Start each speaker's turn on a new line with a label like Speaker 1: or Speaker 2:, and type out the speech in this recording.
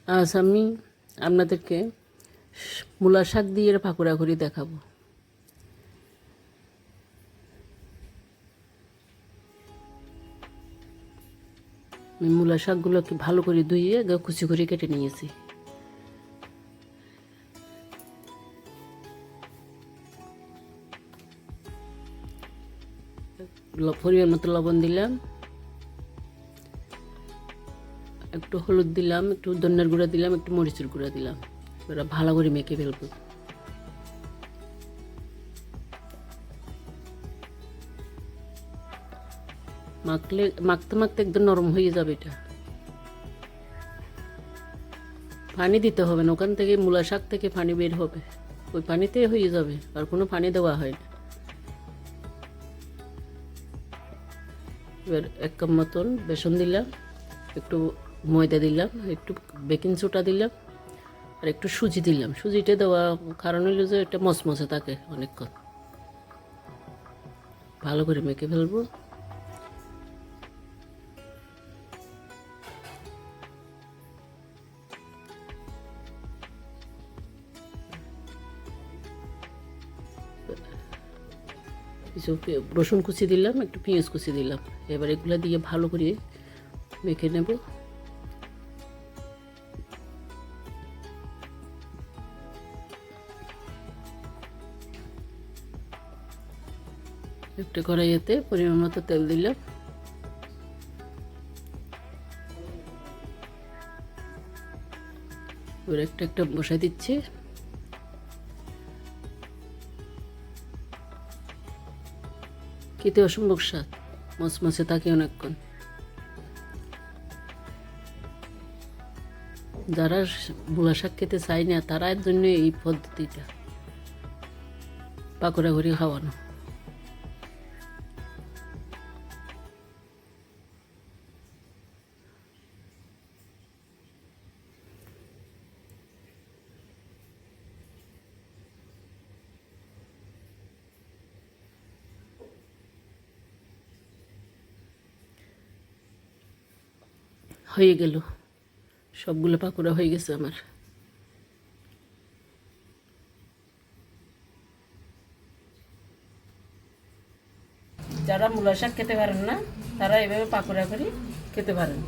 Speaker 1: আজ আমি আপনাদেরকে মূলা শাক দিয়ে পাকোড়া করে দেখাবো। আমি মূলা শাকগুলোকে ভালো করে ধুয়ে কুচি করে কেটে নিয়েছি। পরিমাণ মতো লবণ দিলাম, একটু হলুদ দিলাম, একটু ধনিয়ার গুঁড়া দিলাম, একটু মরিচের গুঁড়া দিলাম। এবার ভালো করে মেখে ফেলবো। মাখতে মাখতে একদম নরম হয়ে যাবে। এটা পানি দিতে হবে না, ওখান থেকে মূলা শাক থেকে পানি বের হবে, ওই পানিতে হয়ে যাবে, আর কোনো পানি দেওয়া হয় না। এবার 1 কাপ মতন বেসন দিলাম, একটু ময়দা দিলাম, একটু বেকিং সোডা দিলাম, আর একটু সুজি দিলাম। সুজিটা দেওয়া কারণ হলো যে এটা মচমচে থাকে অনেকক্ষণ। ভালো করে মেখে ফেলবো। কিছু রসুন কুচি দিলাম, একটু পেঁয়াজ কুচি দিলাম। এবার এগুলো দিয়ে ভালো করে মেখে নেব। একটা কড়াইতে পরিমাণ মতো তেল দিলাম, এবার একটা একটা বসাই দিচ্ছি। খেতে অসম্ভব স্বাদ, মচমচে থাকে অনেকক্ষণ। যারা মূলা শাক খেতে চায় না তারার জন্য এই পদ্ধতিটা, পাকোড়া করে খাওয়ানো। হয়ে গেল, সবগুলো পাকোড়া হয়ে গেছে আমার। যারা মূলা শাক খেতে পারেন না তারা এভাবে পাকোড়া করে খেতে পারেন।